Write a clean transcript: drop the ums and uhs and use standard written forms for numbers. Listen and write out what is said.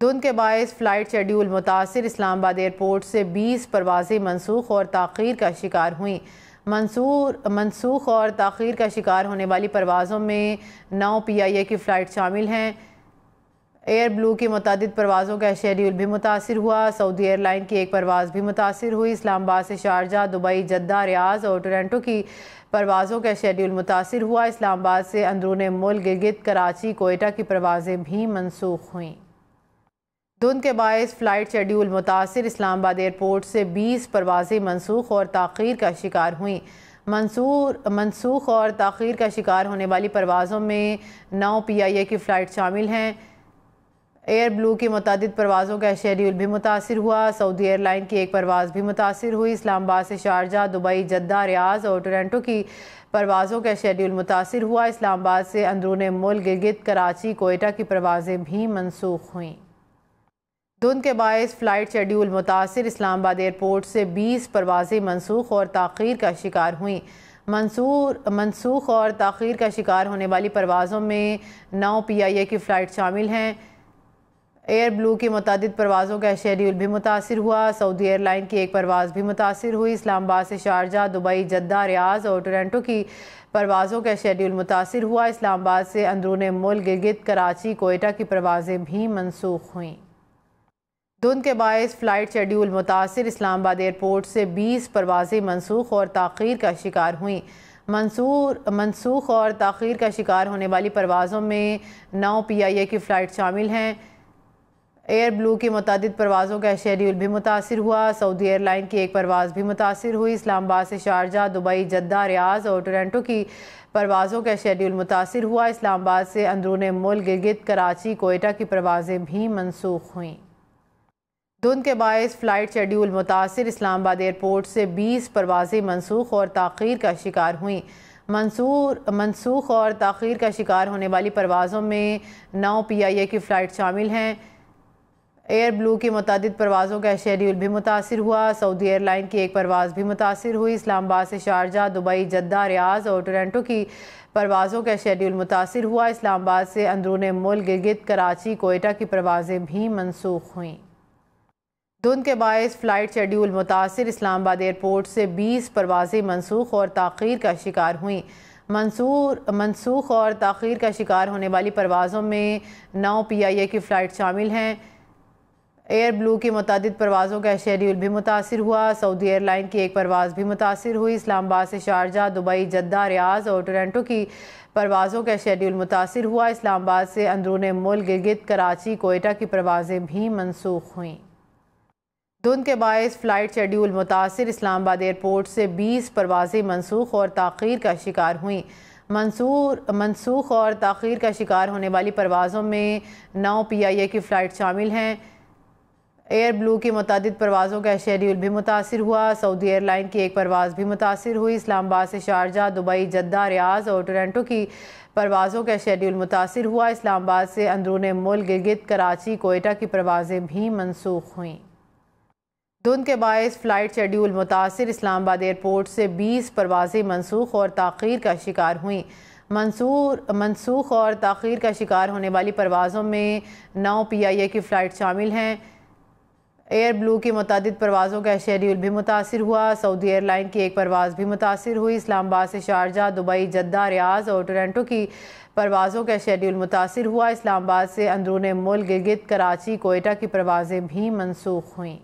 دھند کے باعث فلائٹ شیڈول متاثر، اسلام آباد ایئرپورٹ سے 20 پروازیں منسوخ اور تاخیر کا شکار ہوئیں۔ منسوخ اور تاخیر کا شکار ہونے والی پروازوں میں 9 PIA کی فلائٹ شامل ہیں۔ ایئر بلو کی متعدد پروازوں کا شیڈول بھی متاثر ہوا۔ سعودی ایئر لائن کی ایک پرواز بھی متاثر ہوئی۔ اسلام آباد سے شارجہ، دبئی، جدہ، ریاض اور ٹورنٹو کی پروازوں کا شیڈول متاثر ہوا۔ اسلام آباد سے اندرون ملک گلگت، کراچی، کوئٹہ کی پروازیں بھی منسوخ ہوئیں۔ دھند کے باعث فلائٹ شیڈول متاثر، اسلام آباد ایئرپورٹ سے 20 پروازیں منسوخ اور تاخیر کا شکار ہوئیں۔ منسوخ اور تاخیر کا شکار ہونے والی پروازوں میں 9 PIA کی فلائٹ شامل ہیں۔ ایئر بلو کی متعدد پروازوں کا شیڈول بھی متاثر ہوا۔ سعودی ایئر لائن کی ایک پرواز بھی متاثر ہوئی۔ اسلام آباد سے شارجہ، دبئی، جدہ، ریاض اور ٹورنٹو کی پروازوں کا شیڈول متاثر ہوا۔ اسلام آباد سے اندرون ملک گلگت، کراچی، کوئٹہ کی پروازیں بھی منسوخ ہوئیں۔ دھند کے باعث فلائٹ شیڈول متاثر، اسلام آباد ایئرپورٹ سے 20 پروازیں منسوخ اور تاخیر کا شکار ہوئیں۔ منسوخ اور تاخیر کا شکار ہونے والی پروازوں میں 9 PIA کی فلائٹ شامل ہیں۔ ایئر بلو کی متعدد پروازوں کا شیڈول بھی متاثر ہوا۔ سعودی ایئر لائن کی ایک پرواز بھی متاثر ہوئی۔ اسلام آباد سے شارجہ، دبئی، جدہ، ریاض اور ٹورنٹو کی پروازوں کا شیڈول متاثر ہوا۔ اسلام آباد سے اندرون ملک گلگت، کراچی، کوئٹہ کی پروازیں بھی منسوخ ہوئیں۔ دھند کے باعث فلائٹ شیڈول متاثر، اسلام آباد ایئرپورٹ سے 20 پروازیں منسوخ اور تاخیر کا شکار ہوئیں۔ منسوخ اور تاخیر کا شکار ہونے والی پروازوں میں 9 PIA کی فلائٹ شامل ہیں۔ ایئر بلو کی متعدد پروازوں کا شیڈول بھی متاثر ہوا۔ سعودی ایئر لائن کی ایک پرواز بھی متاثر ہوئی۔ اسلام آباد سے شارجہ، دبئی، جدہ، ریاض اور ٹورنٹو کی پروازوں کا شیڈول متاثر ہوا۔ اسلام آباد سے اندرون ملک گلگت، کراچی، کوئٹہ کی پروازیں بھی منسوخ ہوئیں۔ دھند کے باعث فلائٹ شیڈول متاثر، اسلام آباد ایئرپورٹ سے 20 پروازیں منسوخ اور تاخیر کا شکار ہوئیں۔ منسوخ اور تاخیر کا شکار ہونے والی پروازوں میں 9 PIA کی فلائٹ شامل ہیں۔ ایئر بلو کی متعدد پروازوں کا شیڈول بھی متاثر ہوا۔ سعودی ایئر لائن کی ایک پرواز بھی متاثر ہوئی۔ اسلام آباد سے شارجہ، دبئی، جدہ، ریاض اور ٹورنٹو کی پروازوں کا شیڈول متاثر ہوا۔ اسلام آباد سے اندرون ملک گلگت، کراچی، کوئٹہ کی پروازیں بھی منسوخ ہوئیں۔ دھند کے باعث فلائٹ شیڈول متاثر، اسلام آباد ایئرپورٹ سے 20 پروازیں منسوخ اور تاخیر کا شکار ہوئیں۔ منسوخ اور تاخیر کا شکار ہونے والی پروازوں میں 9 PIA کی فلائٹ شامل ہیں۔ ایئر بلو کی متعدد پروازوں کا شیڈول بھی متاثر ہوا۔ سعودی ایئر لائن کی ایک پرواز بھی متاثر ہوئی۔ اسلام آباد سے شارجہ، دبئی، جدہ، ریاض اور ٹورنٹو کی پروازوں کا شیڈول متاثر ہوا۔ اسلام آباد سے اندرون ملک گلگت، کراچی، کوئٹہ کی پروازیں بھی منسوخ ہوئیں۔ دھند کے باعث فلائٹ شیڈول متاثر، اسلام آباد ایئرپورٹ سے 20 پروازیں منسوخ اور تاخیر کا شکار ہوئیں۔ منسوخ اور تاخیر کا شکار ہونے والی پروازوں میں 9 PIA کی فلائٹ شامل ہیں۔ ایئر بلو کی متعدد پروازوں کا شیڈول بھی متاثر ہوا۔ سعودی ایئر لائن کی ایک پرواز بھی متاثر ہوئی۔ اسلام آباد سے شارجہ، دبئی، جدہ، ریاض اور ٹورنٹو کی پروازوں کا شیڈول متاثر ہوا۔ اسلام آباد سے اندرون ملک گلگت، کراچی، کوئٹہ کی پروازیں بھی منسوخ ہوئیں۔ دھند کے باعث فلائٹ شیڈول متاثر، اسلام آباد ایئرپورٹ سے 20 پروازیں منسوخ اور تاخیر کا شکار ہوئیں۔ منسوخ اور تاخیر کا شکار ہونے والی پروازوں میں 9 PIA کی فلائٹ شامل ہیں۔ ایئر بلو کی متعدد پروازوں کا شیڈول بھی متاثر ہوا۔ سعودی ایئر لائن کی ایک پرواز بھی متاثر ہوئی۔ اسلام آباد سے شارجہ، دبئی، جدہ، ریاض اور ٹورنٹو کی پروازوں کا شیڈول متاثر ہوا۔ اسلام آباد سے اندرون ملک گلگت، کراچی، کوئٹہ کی پروازیں بھی منسوخ ہوئیں۔